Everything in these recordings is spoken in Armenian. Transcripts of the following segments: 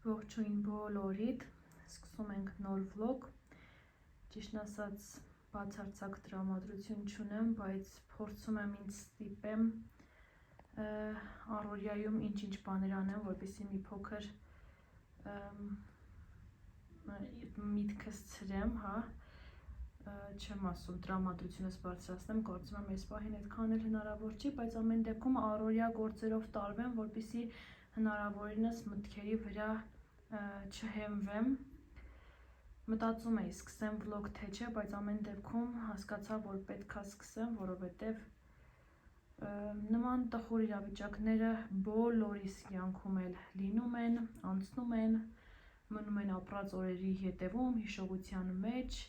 Ողջույն բոլորիդ, սկսում ենք նոր վլոգ, ճիշտն ասած բացարձակ տրամադրություն չունեմ, բայց փորձում եմ ինձ ստիպեմ առօրյայում ինչ-ինչ բաներ անեմ, որպեսզի մի փոքր միտքս ցրեմ, չեմ ասում տրամադրությունս բարձրացնեմ, կարծում եմ այս պահին այդքան էլ հնարավոր չի, բայց ամեն դեպքում առօրյա գործերով տարվեմ, որպեսզի հնարավորինս մտքերի վրա չհեմվեմ, մտածում էի սկսեմ վլոգ թե չէ, բայց ամեն դեպքում հասկացա, որ պետք է սկսեմ, որովհետև նման տխուր իրավիճակները բոլորիս կյանքում էլ լինում են, անցնում են, մնում են ապրած օրերի հետևում, հիշողության մեջ,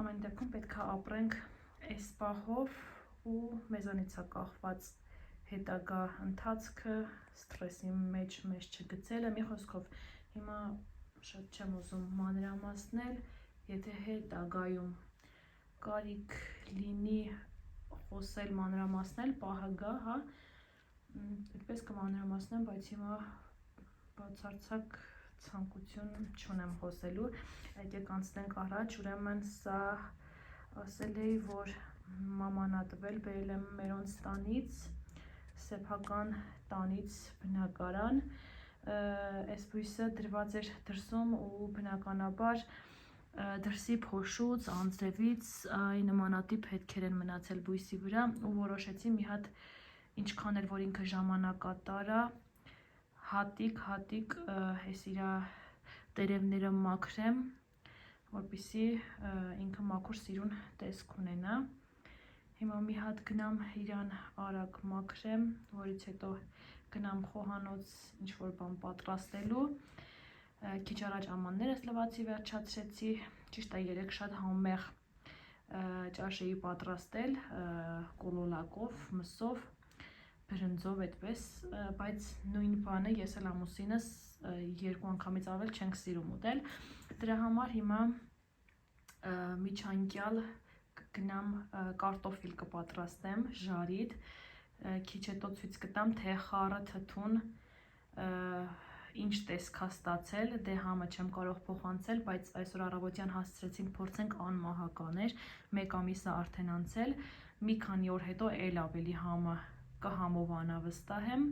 ամեն դեպքում պետք է ապրենք այս պահով ու մեզանից է կախված հետագա ընթացքը, ստրեսի մեջ մեզ չգցելը, մի խոսքով հիմա շատ չեմ ուզում մանրամասնել, եթե հետագայում կարիք լինի խոսել մանրամասնել, պահը գա, այդպես կմանրամասնեմ, բայց հիմա բացարձակ ցանկություն չունեմ խոսելու, եկեք անցնենք առաջ, ուրեմն սա ասել էի, որ մաման ա տվել, բերել եմ մերոնց տանից, սեփական տանից բնակարան, այս բույսը դրված էր դրսում ու բնականաբար դրսի փոշուց, անձրևից այն նմանատիպ հետքեր են մնացել բույսի վրա ու որոշեցի մի հատ ինչքան էլ որ ինքը ժամանակատար է, հատիկ այս իրա տերևները մաքրեմ, որպեսզի ինքը մաքուր սիրուն տեսք ունենա։ Հիմա մի հատ գնամ իրան արագ մաքրեմ, որից հետո գնամ խոհանոց ինչ-որ բան պատրաստելու, քիչ առաջ ամաններս լվացի, վերջացրեցի, ճիշտ է երեկ շատ համեղ ճաշ էի պատրաստել, կոլոլակով, մսով, բրնձով այդպես, բայց նույն բանը ես էլ ամուսինս երկու անգամից ավել չենք սիրում ուտել, դրա համար հիմա միջանկյալ գնամ կարտոֆիլ կպատրաստեմ, ժարիդ, քիչ հետո ցույց կտամ, թե խառը թթուն ինչ տեսք է ստացել, դե համը չեմ կարող փոխանցել, բայց այսօր առավոտյան հասցրեցինք փորձենք անմահական էր, 1 ամիս է արդեն անցել, մի քանի օր հետո էլ ավելի համը կհամովանա վստահ եմ,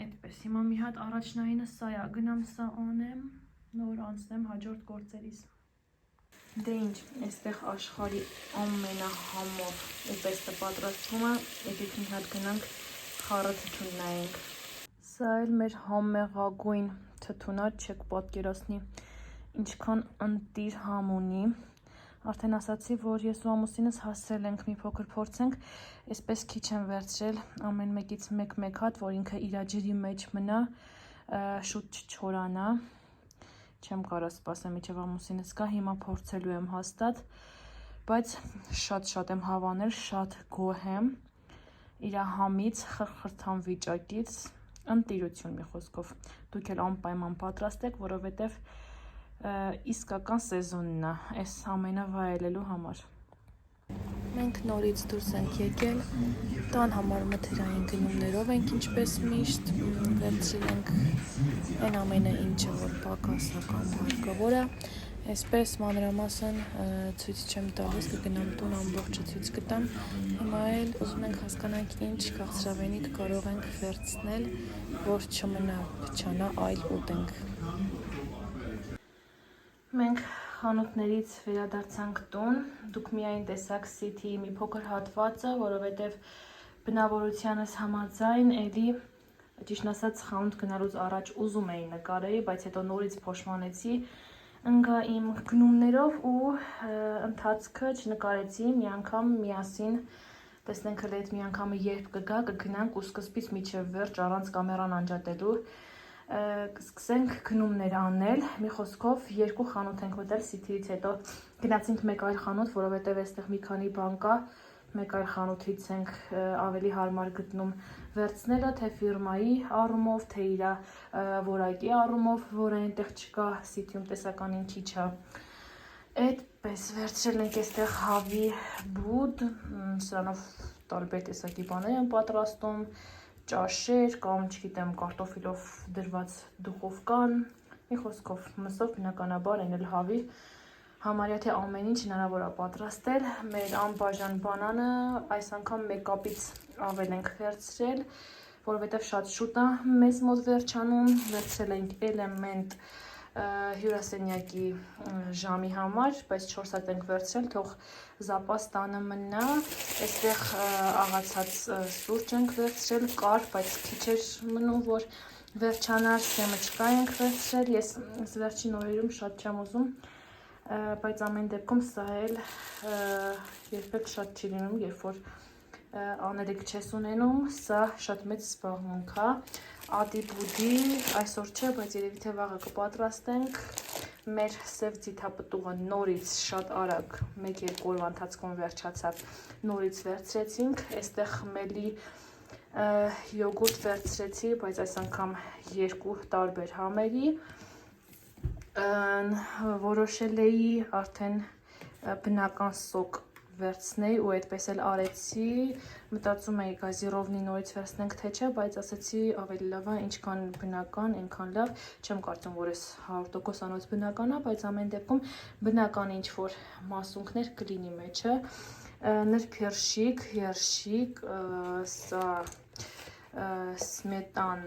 այդպես հիմա մի հատ առաջնայինը սա է, գնամ սա անեմ, նոր անցնեմ հաջորդ գործերիս։ Դե ինչ, այստեղ աշխարհի ամենահամով ուտեստը պատրաստվում է, եկեք մի հատ գնանք խառը թթուն նայենք։ Սա էլ մեր համեղագույն թթունա, չեք պատկերացնի, ինչքան ընտիր համ ունի։ Արդեն ասացի, որ ես ու ամուսինս հասցրել ենք մի փոքր փորձենք, այսպես քիչ եմ վերցրել, ամեն մեկից 1-1 հատ, որ ինքը իր ջրի մեջ մնա, շուտ չչորանա։ Չեմ կարող սպասեմ, մինչև ամուսինս գա, հիմա փորձելու եմ հաստատ, բայց շատ եմ հավանել, շատ գոհ եմ իր համից, խրխրթան վիճակից, ընտիրություն մի խոսքով, դուք էլ անպայման պատրաստեք, որովհետև իսկական սեզոնն է, այս ամենը վայելելու համար։ Մենք նորից դուրս ենք եկել, տան համար մթերային գնումներով ենք ինչպես միշտ, վերցրել ենք այն ամենը ինչը որ պակասական հարկավոր է, այսպես մանրամասն ցույց չեմ տալիս, կգնամ տուն ամբողջը ցույց կտամ, հիմա էլ ուզում ենք հասկանանք ինչ քաղցրավենիք կարող ենք վերցնել, որ չմնա փչանա, այլ ուտենք։ Մենք խանութներից վերադարձանք տուն, դուք միայն տեսաք City-ի մի փոքր հատվածը, որովհետև բնավորությանս համաձայն էլի ճիշտն ասած խանութ գնալուց առաջ ուզում էի նկարեի, բայց հետո նորից փոշմանեցի ընկա իմ գնումներով ու ընթացքը չնկարեցի, մի անգամ միասին տեսնենք հենց այդ մի անգամը երբ կգա, կգնանք ու սկզբից մինչև վերջ առանց կամերան անջատելու կսկսենք գնումներ անել, մի խոսքով 2 խանութ ենք մտել City-ից հետո գնացինք մեկ այլ խանութ, որովհետև այստեղ մի քանի բան կա, մեկ այլ խանութից ենք ավելի հարմար գտնում վերցնելը, թե ֆիրմայի առումով, թե իր որակի առումով, որը այնտեղ չկա, City-ում տեսականին քիչ է։ Այդպես վերցրել ենք այստեղ հավի բուդ, սրանով տարբեր տեսակի բաներ են պատրաստում, ճաշեր կամ չգիտեմ կարտոֆիլով դրված դուխովկան, մի խոսքով մսով բնականաբար այն էլ հավի համարյա թե ամեն ինչ հնարավոր է պատրաստել։ Մեր անբաժան բանանը այս անգամ մեկ կապից ավել ենք վերցրել, որովհետև շատ շուտ է մեզ մոտ վերջանում, վերցրել ենք Էլեմենտ հյուրասենյակի ժամի համար, բայց 4 հատ ենք վերցրել, թող զապաս տանը մնա, այստեղ աղացած սուրճ ենք վերցրել, կար, բայց քիչ էր մնում, որ վերջանար, սեմեջկա ենք վերցրել, ես վերջին օրերում շատ չեմ ուզում, բայց ամեն դեպքում սա էլ երբեք շատ չի լինում, երբ որ անելիք չես ունենում, սա շատ մեծ զբաղմունք է, ադի-բուդի, այսօր չէ, բայց երևի թե վաղը կպատրաստենք, մեր սև ձիթապտուղը նորից շատ արագ 1-2 օրվա ընթացքում վերջացավ, նորից վերցրեցինք, այստեղ խմելի յոգուրտ վերցրեցի, բայց այս անգամ 2 տարբեր համերի, որոշել էի արդեն բնական սոկ վերցնեի ու այդպես էլ արեցի, մտածում էի գազիրովնի նորից վերցնենք թե չէ, բայց ասացի ավելի լավ է, ինչքան բնական, այնքան լավ, չեմ կարծում, որ ես 100% անոց բնական է, բայց ամեն դեպքում բնական ինչ-որ մասունքներ կլինի մեջը, նրբերշիկ, երշիկ, սա սմետան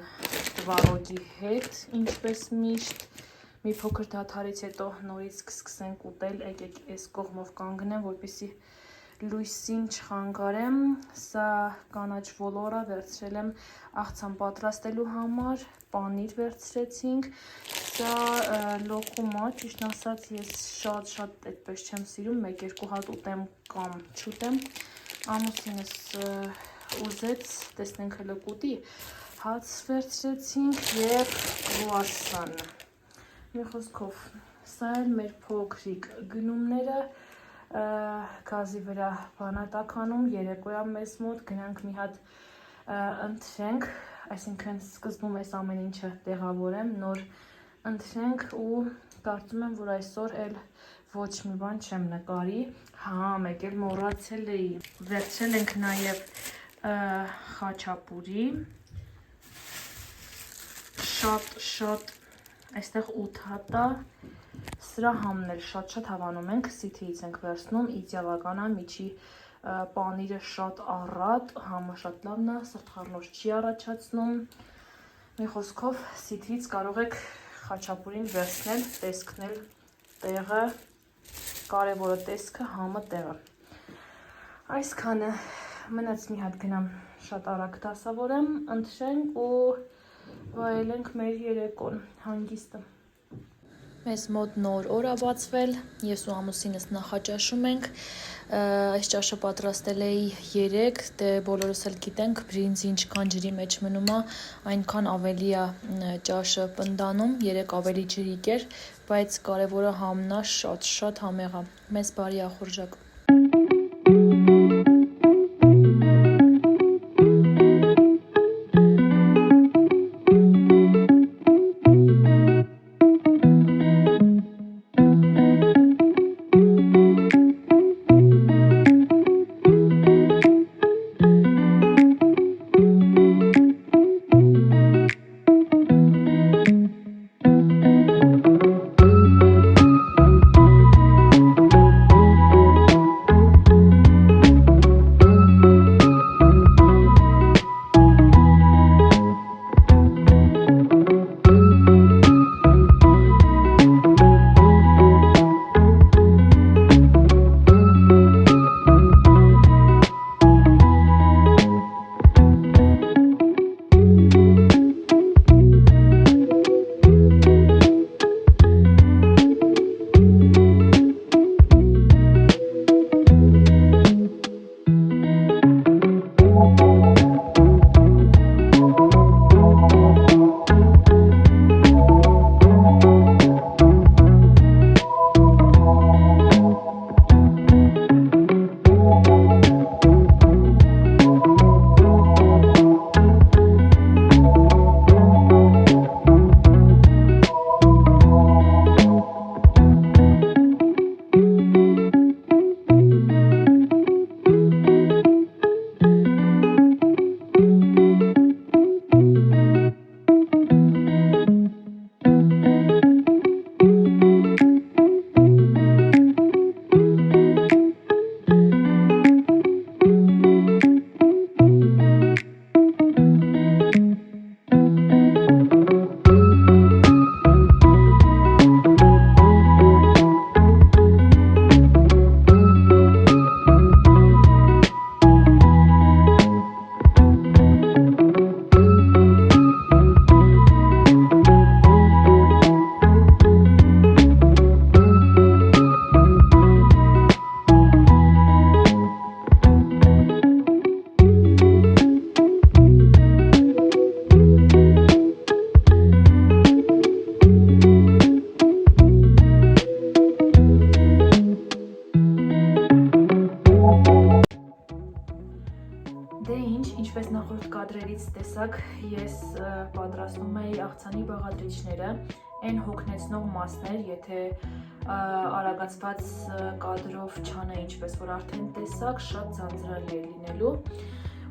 տվարոգի հետ, ինչպես միշտ, մի փոքր դադարից հետո նորից կսկսենք ուտել, եկեք այս կողմով կանգնեմ, որպեսզի լույսին չխանգարեմ, սա կանաչ ոլորա վերցրել եմ աղցան պատրաստելու համար, պանիր վերցրեցինք, սա լոխումա, ճիշտ ասած ես շատ այդպես չեմ սիրում, 1-2 հատ ուտեմ կամ չուտեմ, ամուսինս ուզեց, տեսնենք հլը կուտի, հաց վերցրեցինք և կրուասան, մի խոսքով, սա էլ մեր փոքրիկ գնումները, գազի վրա բանատականում, երեկոյա մեզ մոտ, գնանք մի հատ ընթրենք, այսինքն սկզբում այս ամեն ինչը տեղավորեմ, նոր ընթրենք ու կարծում եմ, որ այսօր էլ ոչ մի բան չեմ նկարի, մեկ էլ մոռացել էի, վերցրել ենք նաև խաչապուրի, շատ այստեղ 8 հատ է, սրա համն էլ շատ հավանում ենք, սիթիից ենք վերցնում, իդեալական է, միջի պանիրը շատ առատ, համը շատ լավն է, սրտխառնոց չի առաջացնում, մի խոսքով սիթիից կարող եք խաչապուրին վերցնել, տեսքն էլ տեղը, կարևորը տեսքը, համը տեղը, այսքանը մնաց մի հատ գնամ շատ արագ դասավորեմ, ընթրենք ու վայելենք մեր երեկոն, հանգիստը։ Մեզ մոտ նոր օր է բացվել, ես ու ամուսինս նախաճաշում ենք, այս ճաշը պատրաստել էի 3, դե բոլորս էլ գիտենք, բրինձը ինչքան ջրի մեջ մնում է, այնքան ավելի է ճաշը պնդանում, 3 ավելի ջրիկ էր, բայց կարևորը համն է, շատ համեղ է, մեզ բարի ախորժակ։ օրինակ ես պատրաստում էի աղցանի բաղադրիչները, այն հոգնեցնող մասներ, եթե արագացված կադրով չանե ինչպես որ արդեն տեսակ, շատ ձանձրալի է լինելու։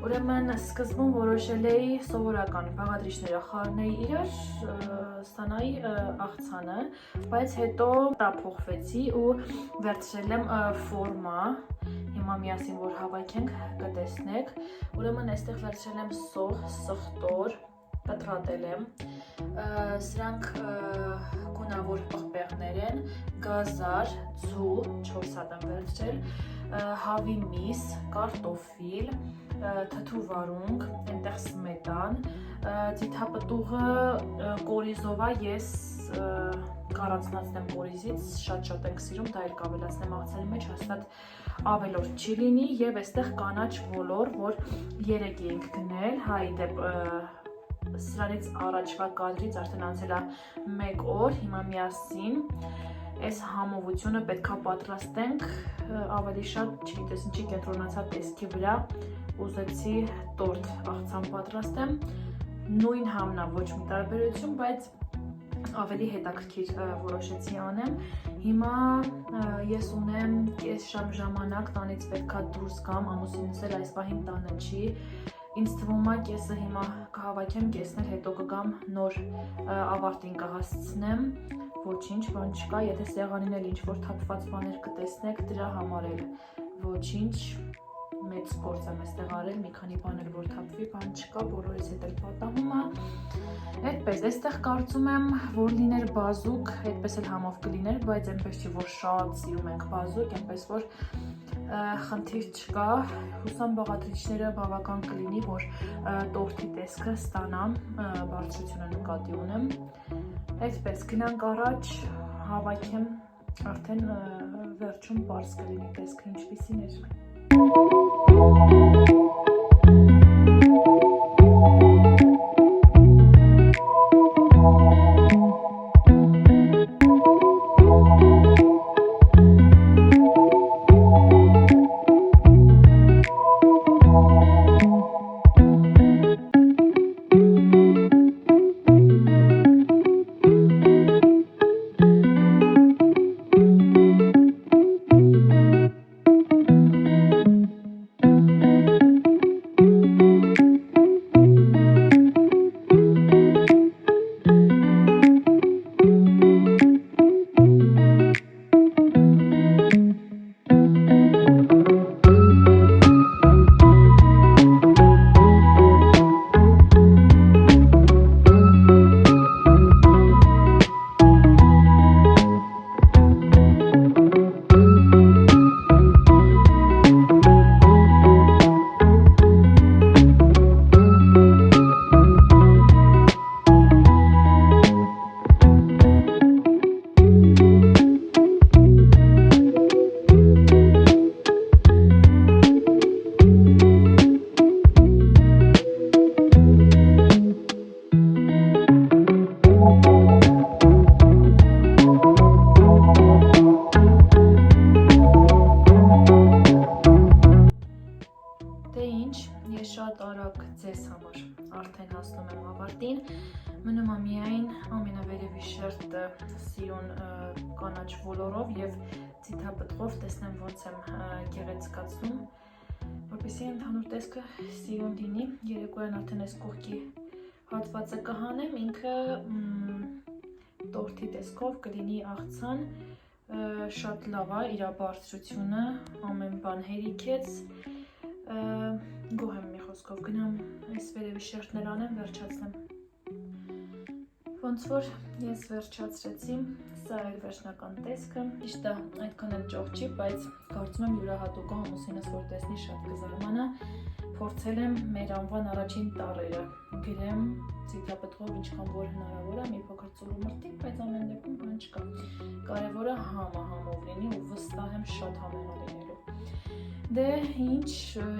Ուրեմն սկզբում որոշել էի սովորական բաղադրիչները խառնել իրար, ստանայի աղցանը, բայց հետո տափոխվեցի ու վերցրել եմ ֆորմա, հիմա միասին որ հավաքենք կտեսնեք, ուրեմն այստեղ վերցրել եմ սող, սխտոր, կտրատել եմ, սրանք գունավոր պղպեղներ են, գազար, ձու, 4 հատ եմ վերցրել, հավի միս, կարտոֆիլ, թթու վարունգ, այնտեղ սմետան, ձիթապտուղը կորիզով է, ես կառացնացնեմ կորիզից, շատ ենք սիրում, դա էլ կավելացնեմ աղցանի մեջ, հաստատ ավելորդ չի լինի և այստեղ կանաչ ոլոր, որ 3 ենք գնել, հայի դեպ սրանից առաջվա կադրից արդեն անցել է 1 օր, հիմա միասին այս համովությունը պետք է պատրաստենք ավելի շատ, չգիտես ինչի կենտրոնացա տեսքի վրա, ուզեցի տորտ աղցան պատրաստեմ, նույն համն է, ոչ մի տարբերություն, բայց ավելի հետաքրքիր որոշեցի անեմ, հիմա ես ունեմ կես շամ ժամանակ, տանից պետք է դուրս գամ, ամուսինս էլ այս պահին տանը չի, ինձ թվում է կեսը հիմա կհավաքեմ, կեսն էլ հետո կգամ նոր ավարտին կհասցնեմ, ոչինչ, բան չկա, եթե սեղանին էլ ինչ-որ թափված բաներ կտեսնեք, դրա համար էլ ոչինչ, մեծ գործ եմ այստեղ արել, մի քանի բան էլ որ թափվի, բան չկա, բոլորից հետ էլ պատահում է, այդպես, այստեղ կարծում եմ, որ լիներ բազուկ, այդպես էլ համով կլիներ, բայց այնպես չի, որ շատ սիրում ենք բազուկ, այնպես որ խնդիր չկա, հուսամ բաղադրիչները բավական կլինի, որ տորտի տեսքը ստանամ, բարձրությունը նկատի ունեմ, այդպես գնանք առաջ, հավաքեմ, արդեն վերջում պարզ կլինի տեսքը ինչպիսին էր։ Ձեզ համար արդեն հասնում եմ ավարտին, մնում է միայն ամենավերևի շերտը սիրուն կանաչ ոլորով և ձիթապտղով, տեսնեմ ոնց եմ գեղեցկացնում, որպեսզի ընդհանուր տեսքը սիրուն լինի, երեկոյան արդեն այս կողքի հատվածը կհանեմ, ինքը տորտի տեսքով կլինի աղցան, շատ լավ է, իր բարձրությունը, ամեն բան հերիքեց, գոհ եմ մի խոսքով գնամ այս վերևի շերտներ անեմ, վերջացնեմ, ոնց որ ես վերջացրեցի, սա էլ վերջնական տեսքը, ճիշտ է այդքան էլ ճոխ չի, բայց կարծում եմ յուրահատուկ ամուսինս որ տեսնի շատ կզարմանա, փորձել եմ մեր անվան առաջին տառերը, գրեմ ձիթապտղով ինչքան որ հնարավոր է, մի փոքր ծուռու մրտիկ, բայց ամեն դեպքում բան չկա, կարևորը համը համով լինի ու վստահ եմ շատ համեղա լինելու։ Դե ինչ,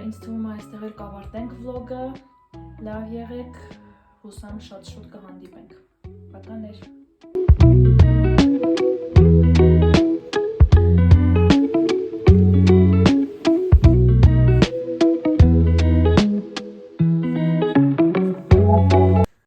ինձ թվում է այստեղ էլ կավարտենք վլոգը, լավ եղեք, հուսամ շատ շուտ կհանդիպենք, պատկաներ։